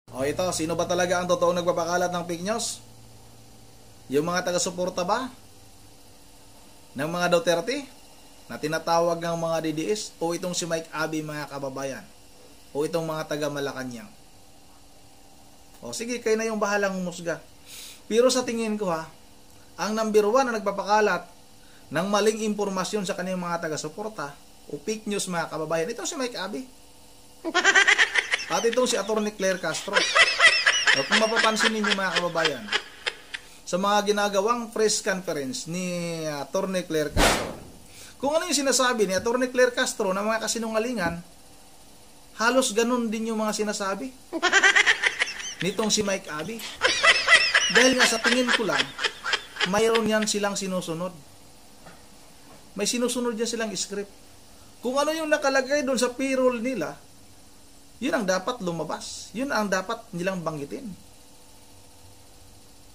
O ito, sino ba talaga ang totoong nagpapakalat ng fake news? Yung mga taga-suporta ba ng mga Duterte na tinatawag ng mga DDS, o itong si Mike Abe, mga kababayan, o itong mga taga Malacanang? O sige, kayo na yung bahalang humusga. Pero sa tingin ko ang number 1 na nagpapakalat ng maling impormasyon sa kanyang mga taga-suporta o fake news, mga kababayan, itong si Mike Abe. At itong si Atty. Claire Castro. O kung mapapansin ninyo, mga kababayan, sa mga ginagawang press conference ni Atty. Claire Castro, kung ano yung sinasabi ni Atty. Claire Castro na mga kasinungalingan, halos ganun din yung mga sinasabi nitong si Mike Abe. Dahil nga sa tingin ko lang, mayroon yan silang sinusunod. May sinusunod yan silang script. Kung ano yung nakalagay doon sa payroll nila, yun ang dapat lumabas. Yun ang dapat nilang banggitin.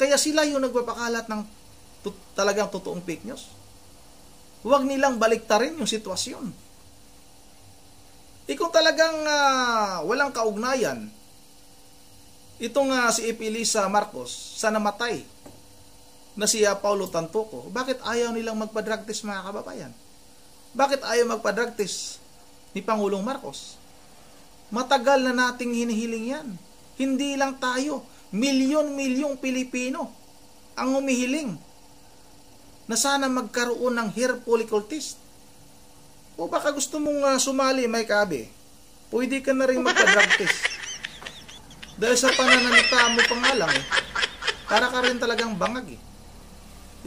Kaya sila yung nagpapakalat ng talagang totoong fake news. Huwag nilang baliktarin yung sitwasyon. Kung talagang walang kaugnayan itong si Elisa Marcos sa namatay na si Paulo Tantoco, bakit ayaw nilang magpa-drug test, mga kababayan? Bakit ayaw magpa-drug test ni Pangulong Marcos? Matagal na nating hinihiling yan. Hindi lang tayo, milyon-milyong Pilipino ang humihiling na sana magkaroon ng hair follicle test. O baka gusto mong sumali, Mike Abe, pwede ka na rin magpa-drug test. Dahil sa pananalita mo pa nga lang para ka rin talagang bangag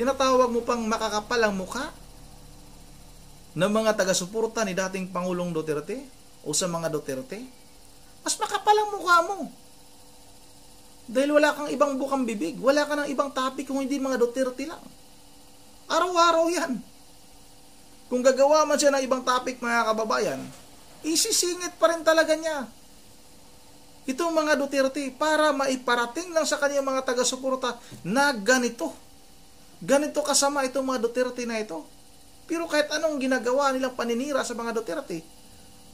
Tinatawag mo pang makakapal ang mukha ng mga taga-suporta ni dating Pangulong Duterte o sa mga Duterte. Mas makapal ang mukha mo. Dahil wala kang ibang bukang bibig, wala ka ng ibang topic kung hindi mga Duterte lang. Araw-araw yan. Kung gagawa man siya ng ibang topic, mga kababayan, isisingit pa rin talaga niya itong mga Duterte para maiparating lang sa kanyang mga taga-suporta na ganito kasama itong mga Duterte na ito. Pero kahit anong ginagawa nilang paninira sa mga Duterte,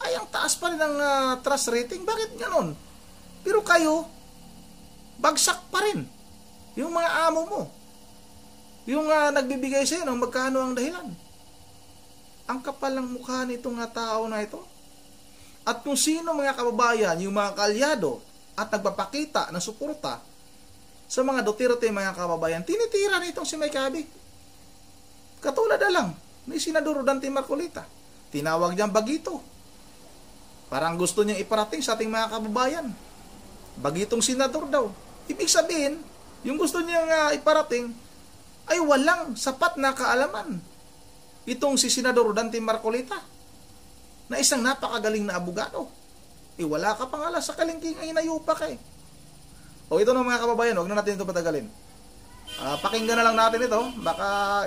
ay ang taas pa rin ang trust rating. Bakit ganon? Pero kayo, bagsak pa rin yung mga amo mo, yung nagbibigay sa iyo ng magkano ang dahilan. Ang kapal ng mukha nitong tao na ito. At kung sino, mga kababayan, yung mga kalyado at nagpapakita ng suporta sa mga Duterte, mga kababayan, tinitira nitong si Mike Abe. Katulad na lang ni Senador Dante Marcolita. Tinawag niyang bagito. Parang gusto niyang iparating sa ating mga kababayan. Bagitong senador daw. Ibig sabihin, yung gusto niyang iparating ay walang sapat na kaalaman itong si Senador Dante Marcolita na isang napakagaling na abogado. Wala ka pang alas sa kalingking ay inayupa ka O ito na, mga kababayan, huwag na natin ito patagalin. Pakinggan na lang natin ito. Baka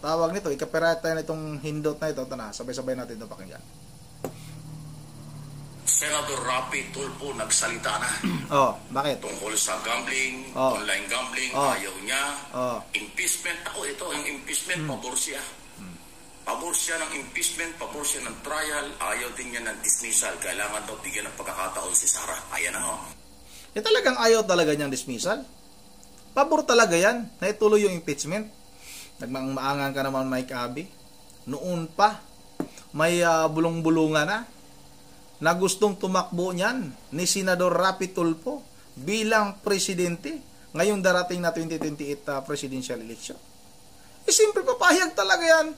tawag nito, i-copyright tayo nitong hindot na ito. Ito na, sabay-sabay natin ito pakinggan. Senator Rapi Tulfo nagsalita na. Bakit? Tungkol sa gambling, online gambling, ayaw niya. Impeachment, ito, yung impeachment, pabor siya. Pabor siya ng impeachment, pabor siya ng trial, ayaw din niya ng dismissal. Kailangan daw bigyan ng pagkakataon si Sara. Ayan na, talagang ayaw talaga niyang dismissal. Pabor talaga yan na ituloy yung impeachment. Nagmaangan ka naman, Mike Abe. Noon pa, may bulong-bulungan na gustong tumakbo niyan ni Senador Rapi Tulfo bilang presidente ngayong darating na 2028 presidential election. Siyempre papayag talaga yan.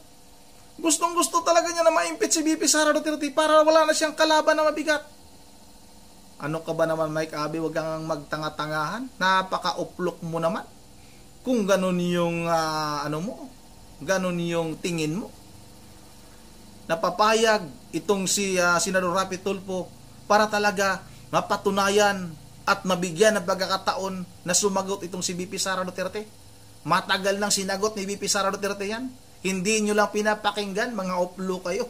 Gustong-gusto talaga niya na ma-impeach si VP Sara Duterte para wala na siyang kalaban na mabigat. Ano ka ba naman, Mike Abe? Huwag kang magtanga-tangahan. Napaka-uplok mo naman. Kung ganun yung ganun yung tingin mo. Napapayag itong si Senador Rapi Tulfo para talaga mapatunayan at mabigyan ng pagkakataon na sumagot itong si VP Sara Duterte. Matagal nang sinagot ni VP Sara Duterte yan. Hindi nyo lang pinapakinggan, mga uplo kayo.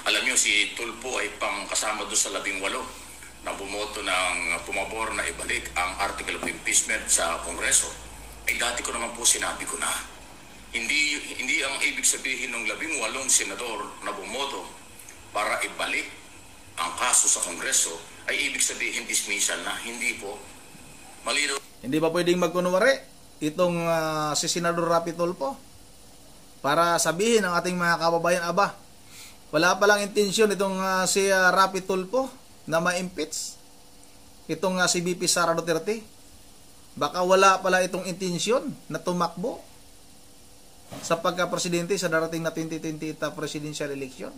Alam nyo, si Tulfo ay kasama doon sa 18 na bumoto ng pumabor na ibalik ang article of impeachment sa Kongreso. Dati ko naman po sinabi ko na, hindi ang ibig sabihin ng 18 senador na bumoto para ibalik ang kaso sa Kongreso, ay ibig sabihin dismissal na. Hindi po. Malinaw. Hindi ba pwedeng magkunwari itong si Senador Rapi Tulfo para sabihin ng ating mga kababayan, aba, wala palang intensyon itong si Rapi Tulfo na ma-impeach itong si VP Sara Duterte. Baka wala pala itong intensyon na tumakbo sa pagka-presidente sa darating na 2028 presidential election.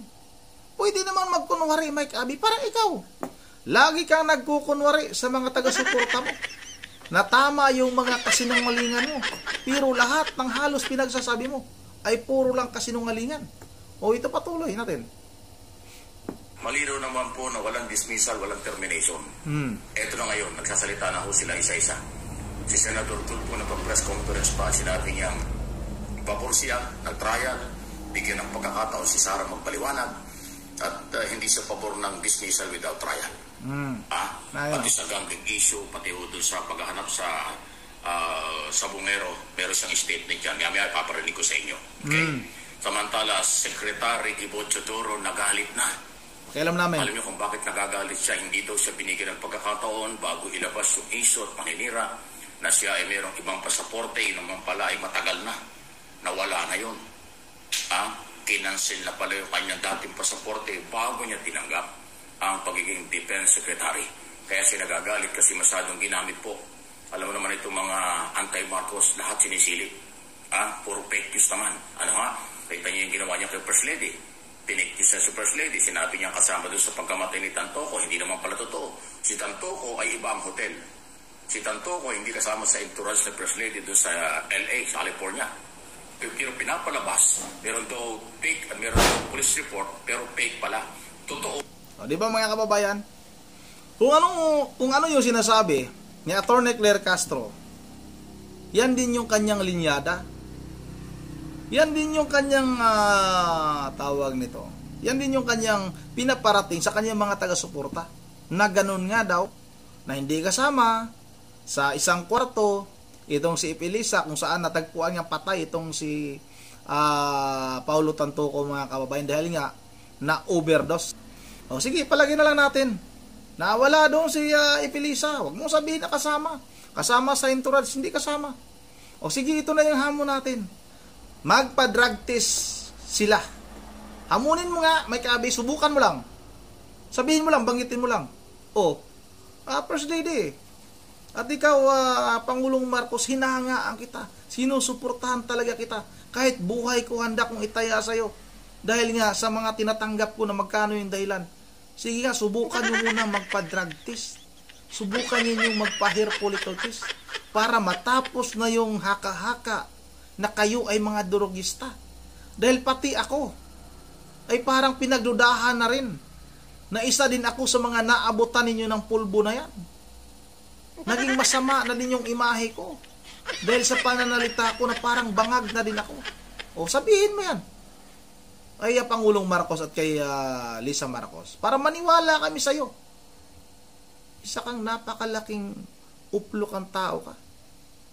Pwede naman magkunwari, Mike Abby. Parang ikaw, lagi kang nagkukunwari sa mga taga-suporta mo na tama yung mga kasinungalingan mo. Pero lahat ng halos pinagsasabi mo ay puro lang kasinungalingan. O ito, patuloy natin. Malinaw naman po na walang dismissal, walang termination. Eto na ngayon, nagsasalita na ho sila isa-isa. Si Senator Tulfo na pag-press conference pa, sinabi niyang pabor siya, nag-trial, bigyan ng pagkakataon si Sara magpaliwanag, at hindi sa pabor ng dismissal without trial. Pati sa gambling issue, pati ho doon sa paghahanap sa bungero, meron siyang statement yan. May paparinig ko sa inyo. Okay? Samantala, Secretary Ivo Chodoro nagalit na. Kailan namin? Alam niyo kung bakit nagagalit siya? Hindi daw siya binigyan ng pagkakataon bago ilabas yung issue at paninira na siya ay mayroong ibang pasaporte, yun naman pala ay matagal na. Nawala na yun. Kinancel na pala yung kanyang dating pasaporte bago niya tinanggap ang pagiging Defense Secretary. Kaya siya nagagalit kasi masyadong ginamit po. Alam mo naman itong mga anti-Marcos, lahat sinisilip. Puro fake news naman. Kita niyo yung ginawa niya kay First Lady. Piniktis na si First Lady. Sinabi niya kasama doon sa pagkamatay ni Tantoco. Hindi naman pala totoo. Si Tantoco ay ibang hotel. Si Tantoco hindi kasama sa entourage ni First Lady doon sa LA, sa California. Pero pinapalabas, meron daw fake at meron daw police report, pero fake pala. Totoo. Di ba mga kababayan? Kung ano yung sinasabi ni Atty. Claire Castro, yan din yung kanyang linyada. Yan din yung kanyang tawag nito. Yan din yung kanyang pinaparating sa kanyang mga taga-suporta. Na ganun nga daw, na hindi kasama sa isang kwarto itong si Ipilisa kung saan natagpuan niyang patay itong si Paulo Tantoco, mga kababayan, dahil nga na overdose. Sige, palagay na lang natin na wala doon si Ipilisa. Huwag mong sabihin na kasama. Kasama sa entourage, hindi kasama. Sige, ito na yung hamon natin. Magpa-drug test sila. Hamunin mo nga, may kabi, subukan mo lang. Sabihin mo lang, banggitin mo lang. First Lady, at ikaw, Pangulong Marcos, hinahangaan kita. Sinusuportahan talaga kita. Kahit buhay ko, handa kong itaya sa'yo. Dahil nga sa mga tinatanggap ko na magkano yung dahilan. Sige nga, subukan nyo muna magpa-drug test. Subukan nyo magpa-hair follicle test. Para matapos na yung haka-haka na kayo ay mga durugista. Dahil pati ako ay parang pinagdudahan na rin. Na isa din ako sa mga naabutan ninyo ng pulbo na yan. Naging masama na din yung imahe ko. Dahil sa pananalita ko na parang bangag na din ako. Sabihin mo yan. Ay Pangulong Marcos at kay Lisa Marcos. Para maniwala kami sa'yo. Isa kang napakalaking uplok ang tao ka.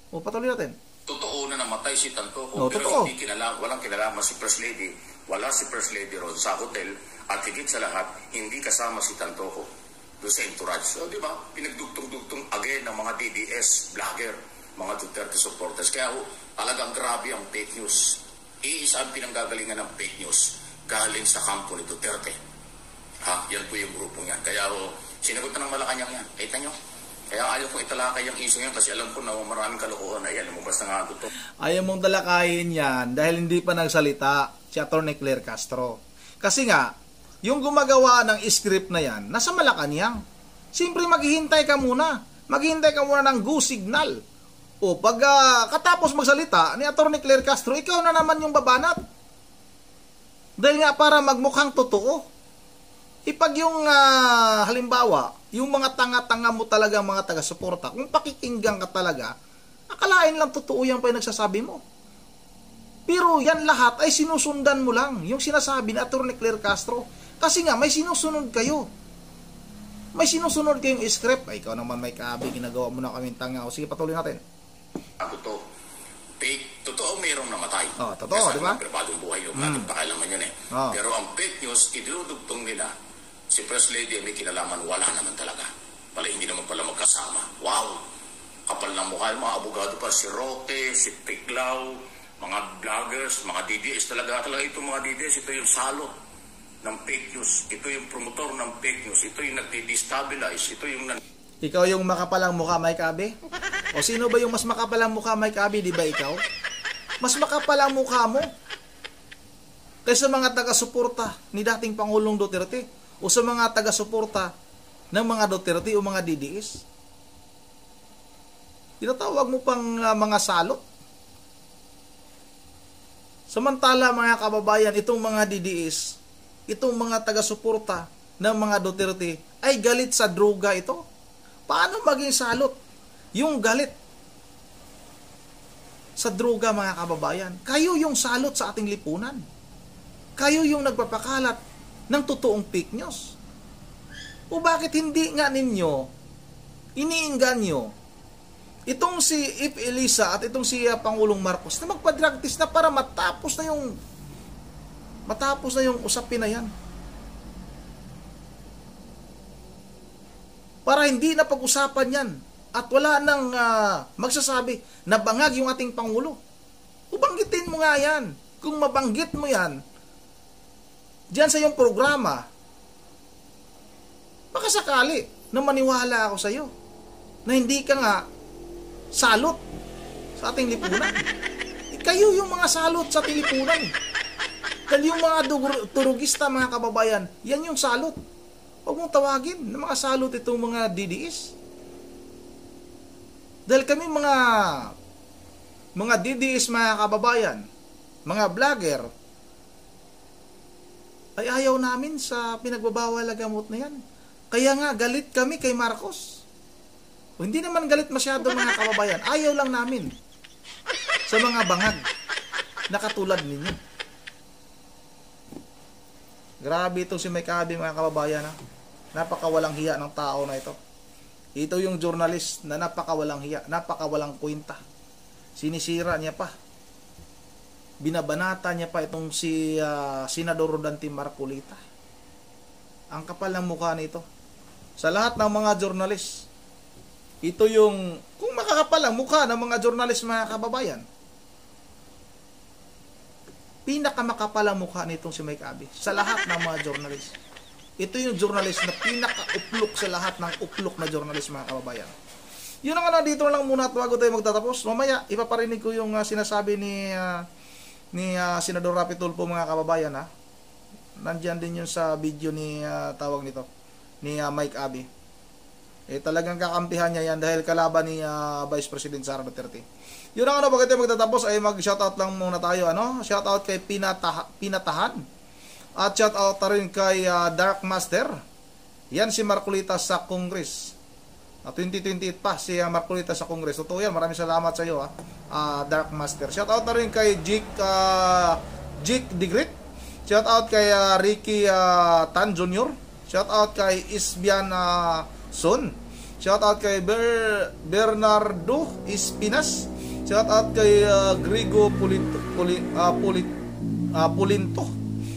Patuloy natin. Totoo na namatay si Tantoco, pero hindi walang kinalaman si First Lady. Wala si First Lady ron sa hotel at higit sa lahat, hindi kasama si Tantoco doon sa entourage. Di ba? Pinagdugtong-dugtong again ng mga DDS vlogger, mga Duterte supporters. Kaya talagang grabe ang fake news. Iisa ang pinanggagalingan ng fake news galing sa kampo ni Duterte. Yan po yung grupong yan. Kaya sinagot na ng Malacanang yan. Kita nyo? Kaya ayaw kong italakay yung issue yan kasi alam ko na maraming kalokohan na yan. Lumabas na nga ito. Ayaw mong talakayin yan dahil hindi pa nagsalita si Atty. Claire Castro. Kasi nga, yung gumagawa ng script na yan, nasa Malacanang. Siyempre maghihintay ka muna. Maghihintay ka muna ng go signal. Pag katapos magsalita ni Atty. Claire Castro, ikaw na naman yung babanat. Dahil nga para magmukhang totoo. Ipag yung halimbawa, yung mga tanga-tanga mo talaga, mga taga-suporta, kung pakikinggan ka talaga, akalain lang totoo yan pa yung nagsasabi mo. Pero yan lahat ay sinusundan mo lang, yung sinasabi ni Atty. Claire Castro. Kasi nga, may sinusunod kayo. May sinusunod kayong script. Ikaw naman may kabi, ginagawa mo na kaming tanga. Sige, patuloy natin. Totoo mayroong namatay. Totoo, di ba? Pribadong buhay yung ating pakailaman yun eh. Pero ang fake news, idinudugtong nila Si First Lady may kinalaman, wala naman talaga. Pala hindi naman pala magkasama. Wow! Kapal ng mukha yung mga abogado pa, si Roque, si Tiklaw, mga vloggers, mga DDS talaga ito mga DDS, ito yung salot ng fake news, ito yung promotor ng fake news, ito yung nagdi-destabilize, ito yung Ikaw yung makapalang mukha, Mike Abe? O sino ba yung mas makapalang mukha, Mike Abe? Di ba ikaw? Mas makapalang mukha mo kaysa mga taga-suporta ni dating Pangulong Duterte o sa mga taga-suporta ng mga Duterte o mga DDS. Tinatawag mo pang mga salot. Samantala mga kababayan, itong mga DDS, itong mga taga-suporta ng mga Duterte ay galit sa droga ito. Paano maging salot yung galit sa droga, mga kababayan? Kayo yung salot sa ating lipunan. Kayo yung nagpapakalat ng totoong fake news. O bakit hindi nga ninyo iniinganyo itong si Ip Elisa at itong si Pangulong Marcos na magpa-drug test na para matapos na yung usapin na yan? Para hindi na pag-usapan yan at wala nang magsasabi na bangag yung ating Pangulo. Ubanggitin mo nga yan. Kung mabanggit mo yan diyan sa iyong programa, baka sakali na maniwala ako sa iyo na hindi ka nga salot sa ating lipunan. Kayo yung mga salot sa ating lipunan. Dahil yung mga turugista, mga kababayan, yan yung salot. Huwag mong tawagin na mga salot itong mga DDS. Dahil kami mga DDS, mga kababayan, mga vlogger, ay ayaw namin sa pinagbabawal na gamot na yan. Kaya nga, galit kami kay Marcos. O, hindi naman galit masyado, mga kababayan. Ayaw lang namin sa mga bangag na katulad ninyo. Grabe itong si Mike Abe, mga kababayan. Napakawalang hiya ng tao na ito. Ito yung journalist na napakawalang hiya, napakawalang kwenta. Sinisira niya pa. Binabanata niya pa itong si Senador Rodante Marcolita. Ang kapal ng mukha nito. Sa lahat ng mga journalist, ito yung, kung makakapal ang mukha ng mga journalist, mga kababayan, pinakamakapal ang mukha nitong si Mike Abe sa lahat ng mga journalist. Ito yung journalist na pinaka-uplok sa lahat ng uplok na journalist, mga kababayan. Yun ang dito lang muna at bago tayo magtatapos. Mamaya, ipaparinig ko yung sinasabi ni Senador Rapi Tulfo, mga kababayan. Nandiyan din yun sa video ni tawag nito, ni Mike Abe. Talagang kakampihan niya yan dahil kalaban ni Vice President Sara Duterte. Yun ang bago tayo magtatapos ay mag-shoutout lang muna tayo. Shoutout kay Pinatahan. At shoutout rin kay Dark Master. Yan si Marcolita sa Congress. 2028 pa si Marcolita sa Congress. Totoo yan. Maraming salamat sa iyo, Dark Master. Shoutout na rin kay Jake Digrit. Shoutout kay Ricky Tan Jr. Shoutout kay Isbian Son. Shoutout kay Bernardo Espinas. Shoutout kay Grigo Pulinto.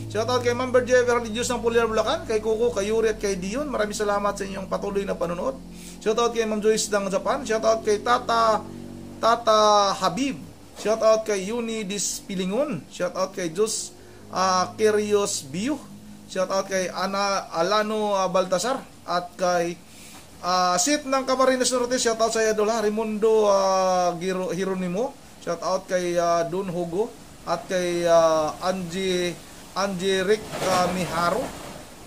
Shoutout kay Member Jever Religious ng Puliar Bulacan, kay Kuko, kay Yuri at kay Dion. Maraming salamat sa inyong patuloy na panonood. Shoutout kay Ma'am Joyce ng Japan. Shoutout kay Tata Habib. Shoutout kay Yuni Dispilingon. Shoutout kay Jus Kirios Biu. Shoutout kay Alano Baltasar at kay Sit ng Camarines Norte. Shoutout sa Idol Raimundo Hieronimo. Shoutout kay Don Hugo at kay Angelic Miharo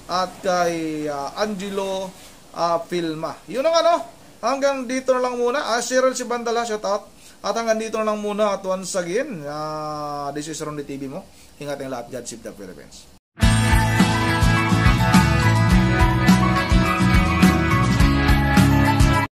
at kay Angelo Filma. Yun ang hanggang dito na lang muna. Cyril si Bandala, shoutout. At hanggang dito na lang muna at once again, this is Ronde TV mo. Ingat ang lahat. God save the Philippines.